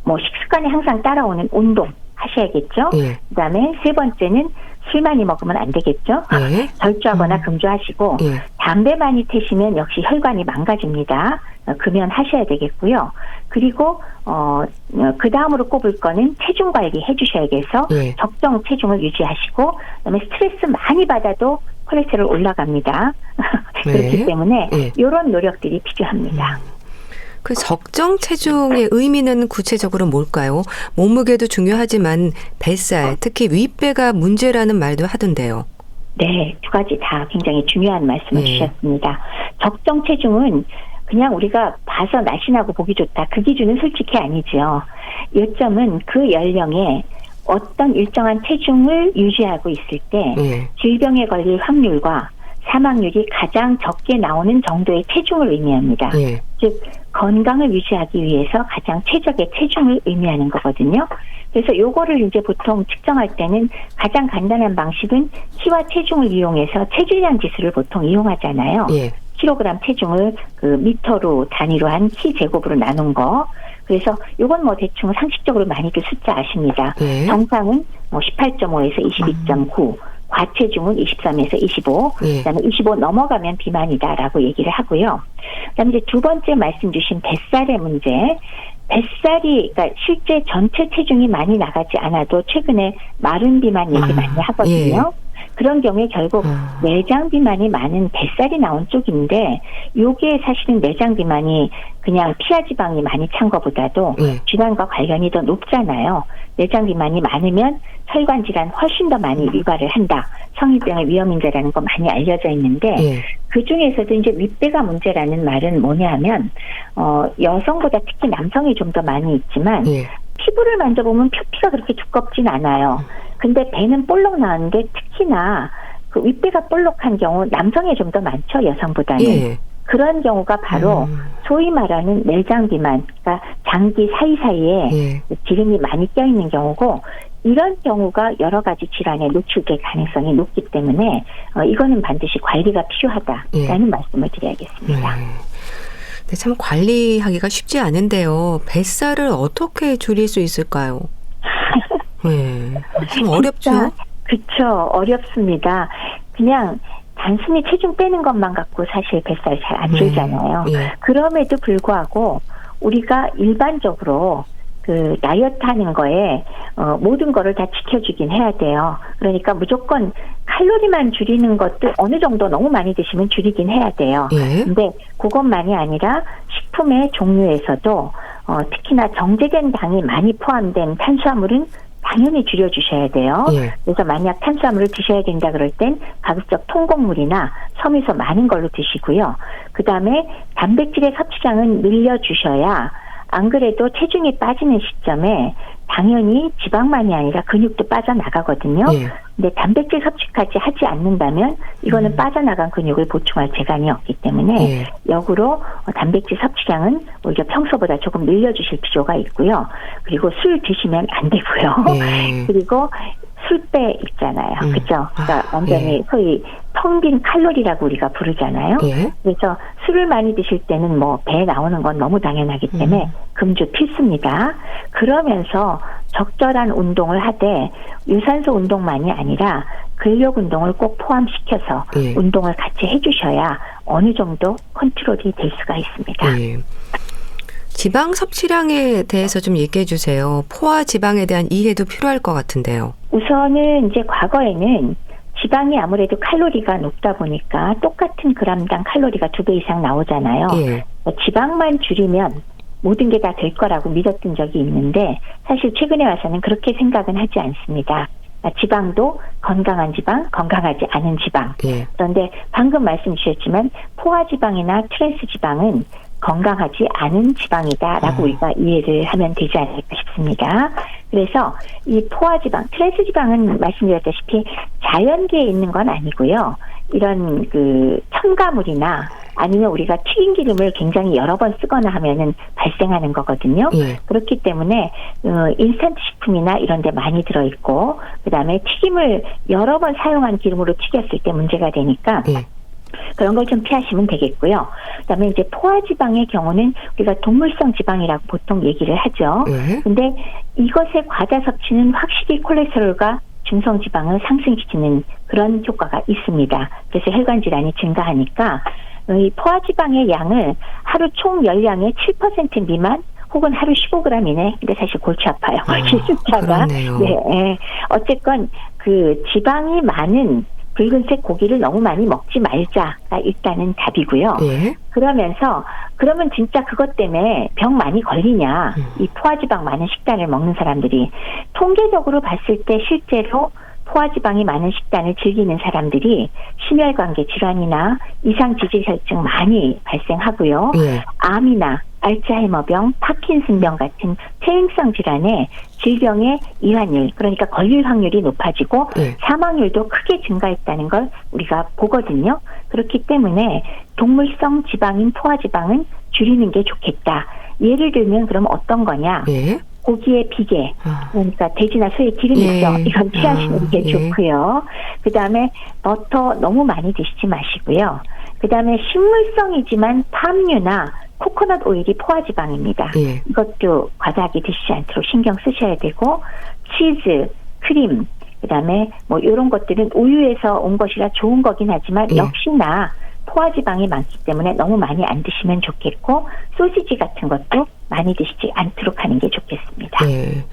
뭐 식습관에 항상 따라오는 운동 하셔야겠죠. 예. 그다음에 세 번째는 술 많이 먹으면 안 되겠죠. 예. 절주하거나 금주하시고 예. 담배 많이 태시면 역시 혈관이 망가집니다. 금연하셔야 되겠고요. 그리고 그 다음으로 꼽을 거는 체중 관리 해주셔야겠어. 예. 적정 체중을 유지하시고 그다음에 스트레스 많이 받아도 콜레스테롤 올라갑니다. 그렇기 네. 때문에 예. 이런 노력들이 필요합니다. 그 적정 체중의 의미는 구체적으로 뭘까요? 몸무게도 중요하지만 뱃살, 특히 윗배가 문제라는 말도 하던데요. 네, 두 가지 다 굉장히 중요한 말씀을 네. 주셨습니다. 적정 체중은 그냥 우리가 봐서 날씬하고 보기 좋다. 그 기준은 솔직히 아니죠. 요점은 그 연령에 어떤 일정한 체중을 유지하고 있을 때 예. 질병에 걸릴 확률과 사망률이 가장 적게 나오는 정도의 체중을 의미합니다. 예. 즉 건강을 유지하기 위해서 가장 최적의 체중을 의미하는 거거든요. 그래서 요거를 이제 보통 측정할 때는 가장 간단한 방식은 키와 체중을 이용해서 체질량 지수를 보통 이용하잖아요. 예. 킬로그램 체중을 그 미터로 단위로 한 키 제곱으로 나눈 거. 그래서 요건 뭐 대충 상식적으로 많이들 숫자 아십니다. 예. 정상은 뭐 18.5에서 22.9. 과체중은 23에서 25, 예. 그다음에 25 넘어가면 비만이다라고 얘기를 하고요. 그다음에 이제 두 번째 말씀 주신 뱃살의 문제. 뱃살이 그러니까 실제 전체 체중이 많이 나가지 않아도 최근에 마른 비만 얘기 많이 하거든요. 그런 경우에 결국 내장 비만이 많은 뱃살이 나온 쪽인데 요게 사실은 내장 비만이 그냥 피하 지방이 많이 찬 것보다도 질환과 관련이 더 높잖아요. 내장 비만이 많으면 혈관 질환 훨씬 더 많이 유발을 한다. 성인병의 위험 인자라는 거 많이 알려져 있는데 그 중에서도 이제 윗배가 문제라는 말은 뭐냐하면 여성보다 특히 남성이 좀 더 많이 있지만 피부를 만져보면 표피가 그렇게 두껍진 않아요. 근데 배는 볼록 나왔는데 특히나 그 윗배가 볼록한 경우 남성이 좀 더 많죠. 여성보다는. 예. 그런 경우가 바로 소위 말하는 내장 비만, 그러니까 장기 사이사이에 기름이 많이 껴있는 경우고 이런 경우가 여러 가지 질환에 노출될 가능성이 높기 때문에 이거는 반드시 관리가 필요하다라는 말씀을 드려야겠습니다. 근데 참 관리하기가 쉽지 않은데요. 뱃살을 어떻게 줄일 수 있을까요? 참 어렵죠. 그렇죠. 어렵습니다. 그냥 단순히 체중 빼는 것만 갖고 사실 뱃살 잘 안 줄잖아요. 그럼에도 불구하고 우리가 일반적으로 그 다이어트 하는 거에 모든 거를 다 지켜주긴 해야 돼요. 그러니까 무조건 칼로리만 줄이는 것도 어느 정도 너무 많이 드시면 줄이긴 해야 돼요. 근데 그것만이 아니라 식품의 종류에서도 특히나 정제된 당이 많이 포함된 탄수화물은 당연히 줄여주셔야 돼요. 그래서 만약 탄수화물을 드셔야 된다 그럴 땐 가급적 통곡물이나 섬유소 많은 걸로 드시고요. 그다음에 단백질의 섭취량은 늘려주셔야 안 그래도 체중이 빠지는 시점에 당연히 지방만이 아니라 근육도 빠져나가거든요. 근데 단백질 섭취까지 하지 않는다면 이거는 빠져나간 근육을 보충할 재간이 없기 때문에 역으로 단백질 섭취량은 오히려 평소보다 조금 늘려주실 필요가 있고요. 그리고 술 드시면 안 되고요. 그리고 술배 있잖아요. 그죠? 그러니까 완전히 소위 텅 빈 칼로리라고 우리가 부르잖아요. 그래서 술을 많이 드실 때는 뭐 배에 나오는 건 너무 당연하기 때문에 금주 필수입니다. 그러면서 적절한 운동을 하되 유산소 운동만이 아니라 근력 운동을 꼭 포함시켜서 운동을 같이 해주셔야 어느 정도 컨트롤이 될 수가 있습니다. 지방 섭취량에 대해서 좀 얘기해 주세요. 포화 지방에 대한 이해도 필요할 것 같은데요. 우선은 이제 과거에는 지방이 아무래도 칼로리가 높다 보니까 똑같은 그램당 칼로리가 2배 이상 나오잖아요. 지방만 줄이면 모든 게 다 될 거라고 믿었던 적이 있는데 사실 최근에 와서는 그렇게 생각은 하지 않습니다. 지방도 건강한 지방, 건강하지 않은 지방. 그런데 방금 말씀 주셨지만 포화지방이나 트랜스지방은 건강하지 않은 지방이다라고 우리가 이해를 하면 되지 않을까 싶습니다. 그래서 이 포화지방, 트랜스지방은 말씀드렸다시피 자연계에 있는 건 아니고요. 이런 그 첨가물이나 아니면 우리가 튀긴 기름을 굉장히 여러 번 쓰거나 하면은 발생하는 거거든요. 예. 그렇기 때문에 인스턴트 식품이나 이런 데 많이 들어있고 그다음에 튀김을 여러 번 사용한 기름으로 튀겼을 때 문제가 되니까 예. 그런 걸 좀 피하시면 되겠고요. 그다음에 이제 포화지방의 경우는 우리가 동물성 지방이라고 보통 얘기를 하죠. 예. 근데 이것의 과다 섭취는 확실히 콜레스테롤과 중성지방을 상승시키는 그런 효과가 있습니다. 그래서 혈관 질환이 증가하니까 이 포화지방의 양을 하루 총 열량의 7% 미만 혹은 하루 15g 이내. 근데 사실 골치 아파요. 이 숫자가. 그렇네요. 네. 어쨌건 그 지방이 많은 붉은색 고기를 너무 많이 먹지 말자가 일단은 답이고요. 예. 그러면 진짜 그것 때문에 병 많이 걸리냐. 이 포화지방 많은 식단을 먹는 사람들이 통계적으로 봤을 때 실제로 포화지방이 많은 식단을 즐기는 사람들이 심혈관계 질환이나 이상지질혈증 많이 발생하고요. 예. 암이나 알츠하이머병, 파킨슨병 같은 퇴행성 질환의 질병의 이환율, 그러니까 걸릴 확률이 높아지고 예. 사망률도 크게 증가했다는 걸 우리가 보거든요. 그렇기 때문에 동물성 지방인 포화지방은 줄이는 게 좋겠다. 예를 들면 그럼 어떤 거냐? 예. 고기의 비계, 아. 그러니까 돼지나 소의 기름 있죠. 예. 이건 피하시는 게 예. 좋고요. 그다음에 버터 너무 많이 드시지 마시고요. 그다음에 식물성이지만 팜유나 코코넛 오일이 포화지방입니다. 예. 이것도 과다하게 드시지 않도록 신경 쓰셔야 되고 치즈, 크림, 그다음에 뭐 이런 것들은 우유에서 온 것이라 좋은 거긴 하지만 예. 역시나 포화지방이 많기 때문에 너무 많이 안 드시면 좋겠고 소시지 같은 것도 많이 드시지 않도록 하는 게 좋겠습니다. 예.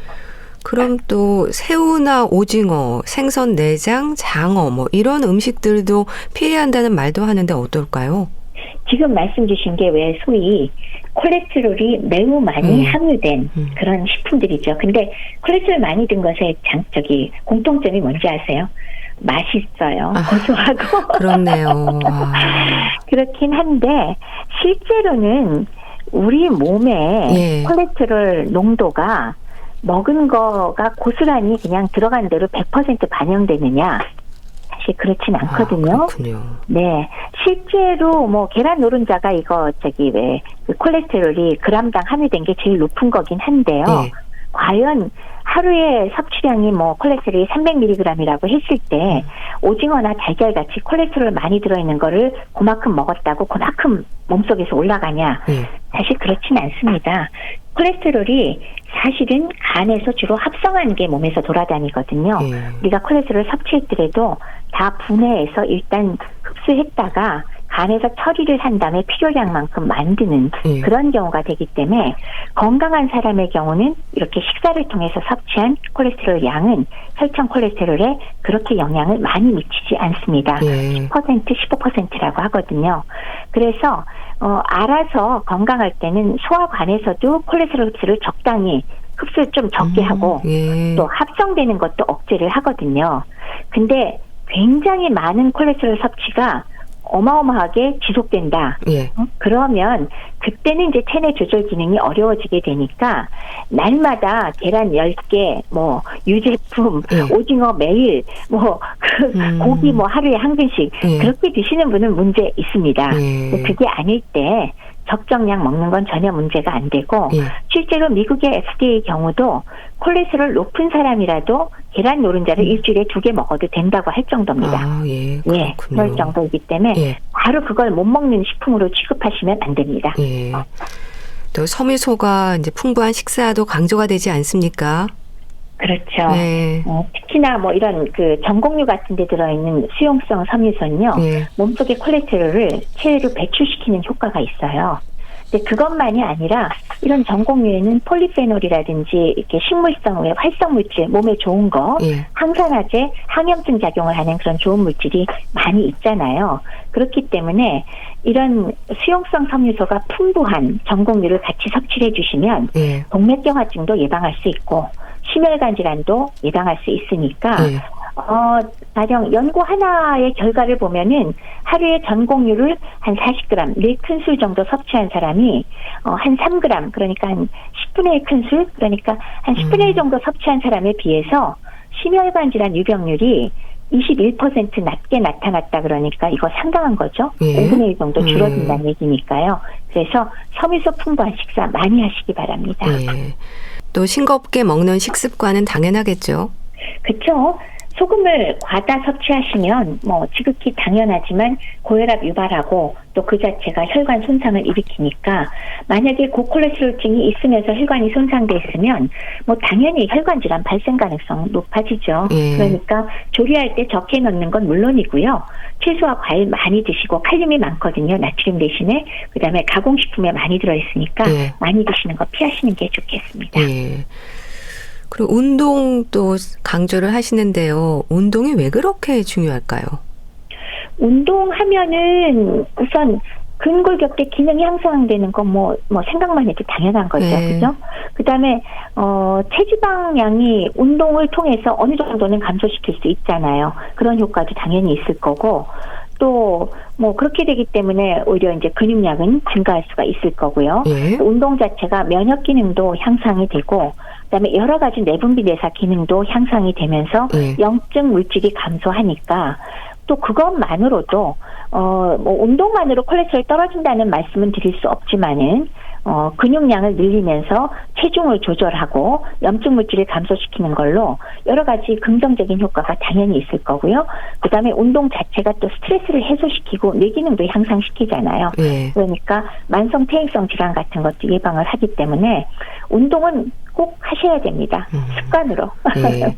그럼 또 새우나 오징어, 생선 내장, 장어 뭐 이런 음식들도 피해야 한다는 말도 하는데 어떨까요? 지금 말씀 주신 게 왜 소위 콜레스테롤이 매우 많이 함유된 그런 식품들이죠. 근데 콜레스테롤 많이 든 것의 공통점이 뭔지 아세요? 맛있어요. 고소하고. 그렇네요. 그렇긴 한데 실제로는 우리 몸에 예. 콜레스테롤 농도가 먹은 거가 고스란히 그냥 들어간 대로 100% 반영되느냐? 사실 그렇진 않거든요. 그렇군요. 네, 실제로 뭐 계란 노른자가 이거 그 콜레스테롤이 그람당 함유된 게 제일 높은 거긴 한데요. 네. 과연 하루에 섭취량이 뭐 콜레스테롤이 300mg이라고 했을 때 오징어나 달걀같이 콜레스테롤 많이 들어있는 거를 그만큼 먹었다고 그만큼 몸속에서 올라가냐? 네. 사실 그렇진 않습니다. 콜레스테롤이 사실은 간에서 주로 합성하는 게 몸에서 돌아다니거든요. 우리가 콜레스테롤 섭취했더라도 다 분해해서 일단 흡수했다가 간에서 처리를 한 다음에 필요량만큼 만드는 그런 경우가 되기 때문에 건강한 사람의 경우는 이렇게 식사를 통해서 섭취한 콜레스테롤 양은 혈청 콜레스테롤에 그렇게 영향을 많이 미치지 않습니다. 10%, 15%라고 하거든요. 그래서 알아서 건강할 때는 소화관에서도 콜레스테롤 흡수를 적당히 흡수를 좀 적게 하고 또 합성되는 것도 억제를 하거든요. 근데 굉장히 많은 콜레스테롤 섭취가 어마어마하게 지속된다. 예. 그러면 그때는 이제 체내 조절 기능이 어려워지게 되니까 날마다 계란 10개, 뭐 유제품, 오징어 매일, 뭐 고기 뭐 하루에 한 근씩 그렇게 드시는 분은 문제 있습니다. 그게 아닐 때 적정량 먹는 건 전혀 문제가 안 되고 실제로 미국의 FDA 경우도 콜레스테롤 높은 사람이라도 계란 노른자를 일주일에 2개 먹어도 된다고 할 정도입니다. 아, 예, 그렇군요. 그럴 정도이기 때문에 바로 그걸 못 먹는 식품으로 취급하시면 안 됩니다. 예. 또 섬유소가 이제 풍부한 식사도 강조가 되지 않습니까? 그렇죠. 네. 특히나 뭐 이런 그 전곡류 같은 데 들어있는 수용성 섬유소는요. 몸속의 콜레스테롤을 체외로 배출시키는 효과가 있어요. 근데 그것만이 아니라 이런 전곡류에는 폴리페놀이라든지 이렇게 식물성의 활성물질, 몸에 좋은 거, 항산화제, 항염증 작용을 하는 그런 좋은 물질이 많이 있잖아요. 그렇기 때문에 이런 수용성 섬유소가 풍부한 전곡류를 같이 섭취를 해주시면 동맥경화증도 예방할 수 있고 심혈관 질환도 예방할 수 있으니까 가령 연구 하나의 결과를 보면은 하루에 전곡류를 한 40g, 4큰술 정도 섭취한 사람이 한 3g, 그러니까 한 10분의 1 큰술, 그러니까 한 10분의 1 정도 섭취한 사람에 비해서 심혈관 질환 유병률이 21% 낮게 나타났다 그러니까 이거 상당한 거죠. 예. 5분의 1 정도 줄어든다는 얘기니까요. 그래서 섬유소 풍부한 식사 많이 하시기 바랍니다. 예. 또 싱겁게 먹는 식습관은 당연하겠죠. 그렇죠. 소금을 과다 섭취하시면 뭐 지극히 당연하지만 고혈압 유발하고 또 그 자체가 혈관 손상을 일으키니까 만약에 고콜레스테롤증이 있으면서 혈관이 손상돼 있으면 뭐 당연히 혈관 질환 발생 가능성 높아지죠. 예. 그러니까 조리할 때 적게 넣는 건 물론이고요. 채소와 과일 많이 드시고 칼륨이 많거든요. 나트륨 대신에. 그다음에 가공식품에 많이 들어있으니까 예. 많이 드시는 거 피하시는 게 좋겠습니다. 예. 그리고 운동도 강조를 하시는데요. 운동이 왜 그렇게 중요할까요? 운동하면은 우선 근골격계 기능이 향상되는 건 뭐 생각만 해도 당연한 거죠. 네. 그죠? 그 다음에, 체지방량이 운동을 통해서 어느 정도는 감소시킬 수 있잖아요. 그런 효과도 당연히 있을 거고, 또, 그렇게 되기 때문에 오히려 이제 근육량은 증가할 수가 있을 거고요. 예. 운동 자체가 면역 기능도 향상이 되고, 그다음에 여러 가지 내분비 내사 기능도 향상이 되면서 예. 영증 물질이 감소하니까 또 그것만으로도 운동만으로 콜레스테롤 떨어진다는 말씀은 드릴 수 없지만은 근육량을 늘리면서 체중을 조절하고 염증 물질을 감소시키는 걸로 여러 가지 긍정적인 효과가 당연히 있을 거고요. 그다음에 운동 자체가 또 스트레스를 해소시키고 뇌 기능도 향상시키잖아요. 예. 그러니까 만성 퇴행성 질환 같은 것도 예방을 하기 때문에 운동은 꼭 하셔야 됩니다. 습관으로. 예.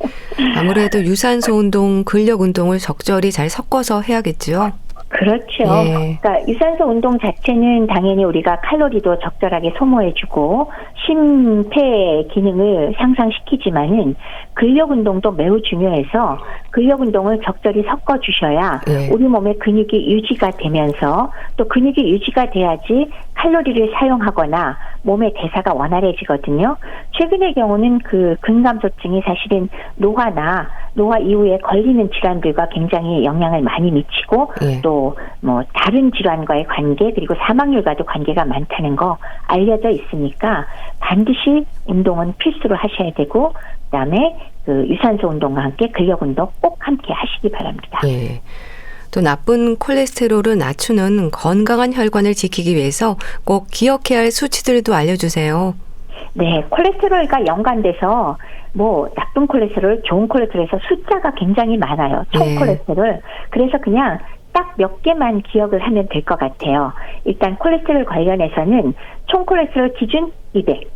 아무래도 유산소 운동, 근력 운동을 적절히 잘 섞어서 해야겠죠. 그렇죠. 예. 그러니까 유산소 운동 자체는 당연히 우리가 칼로리도 적절하게 소모해주고 심폐 기능을 향상시키지만은 근력 운동도 매우 중요해서 근력 운동을 적절히 섞어주셔야 예. 우리 몸의 근육이 유지가 되면서 또 근육이 유지가 돼야지 칼로리를 사용하거나 몸의 대사가 원활해지거든요. 최근의 경우는 그 근감소증이 사실은 노화 이후에 걸리는 질환들과 굉장히 영향을 많이 미치고 예. 또 다른 질환과의 관계 그리고 사망률과도 관계가 많다는 거 알려져 있으니까 반드시 운동은 필수로 하셔야 되고 그다음에 그 유산소 운동과 함께 근력 운동 꼭 함께 하시기 바랍니다. 예. 또 나쁜 콜레스테롤을 낮추는 건강한 혈관을 지키기 위해서 꼭 기억해야 할 수치들도 알려주세요. 네, 콜레스테롤과 연관돼서 나쁜 콜레스테롤, 좋은 콜레스테롤에서 숫자가 굉장히 많아요. 총 네. 콜레스테롤. 그래서 그냥 딱 몇 개만 기억을 하면 될 것 같아요. 일단 콜레스테롤 관련해서는 총 콜레스테롤 기준 200.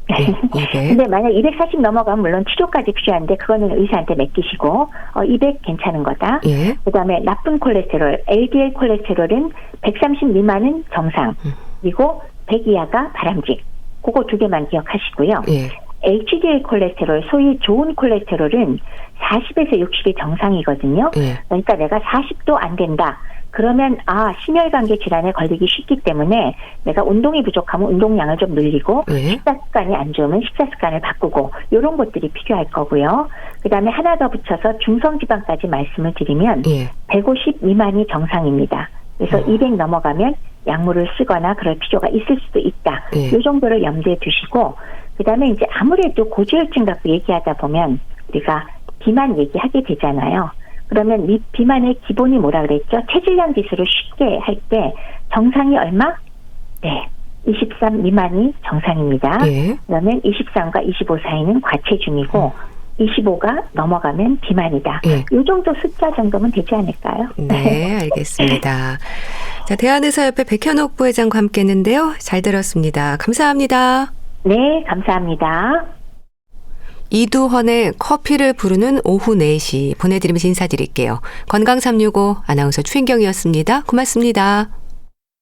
네, 200. 근데 만약 240 넘어가면 물론 치료까지 필요한데 그거는 의사한테 맡기시고 200 괜찮은 거다. 예. 그다음에 나쁜 콜레스테롤, LDL 콜레스테롤은 130 미만은 정상. 그리고 100 이하가 바람직. 그거 두 개만 기억하시고요. 예. HDL 콜레스테롤, 소위 좋은 콜레스테롤은 40에서 60이 정상이거든요. 예. 그러니까 내가 40도 안 된다. 그러면 심혈관계 질환에 걸리기 쉽기 때문에 내가 운동이 부족하면 운동량을 좀 늘리고 예. 식사 습관이 안 좋으면 식사 습관을 바꾸고 이런 것들이 필요할 거고요. 그다음에 하나 더 붙여서 중성지방까지 말씀을 드리면 예. 150 미만이 정상입니다. 그래서 200 넘어가면 약물을 쓰거나 그럴 필요가 있을 수도 있다. 예. 이 정도를 염두에 두시고 그다음에 이제 아무래도 고지혈증 갖고 얘기하다 보면 우리가 비만 얘기하게 되잖아요. 그러면 이 비만의 기본이 뭐라 그랬죠? 체질량 지수를 쉽게 할 때 정상이 얼마? 네. 23 미만이 정상입니다. 예. 그러면 23과 25 사이는 과체중이고 25가 넘어가면 비만이다. 예. 이 정도 숫자 정도면 되지 않을까요? 네, 알겠습니다. 자, 대한의사협회 백현옥 부회장과 함께 했는데요. 잘 들었습니다. 감사합니다. 네, 감사합니다. 이두헌의 커피를 부르는 오후 4시 보내드리면서 인사드릴게요. 건강365 아나운서 추인경이었습니다. 고맙습니다.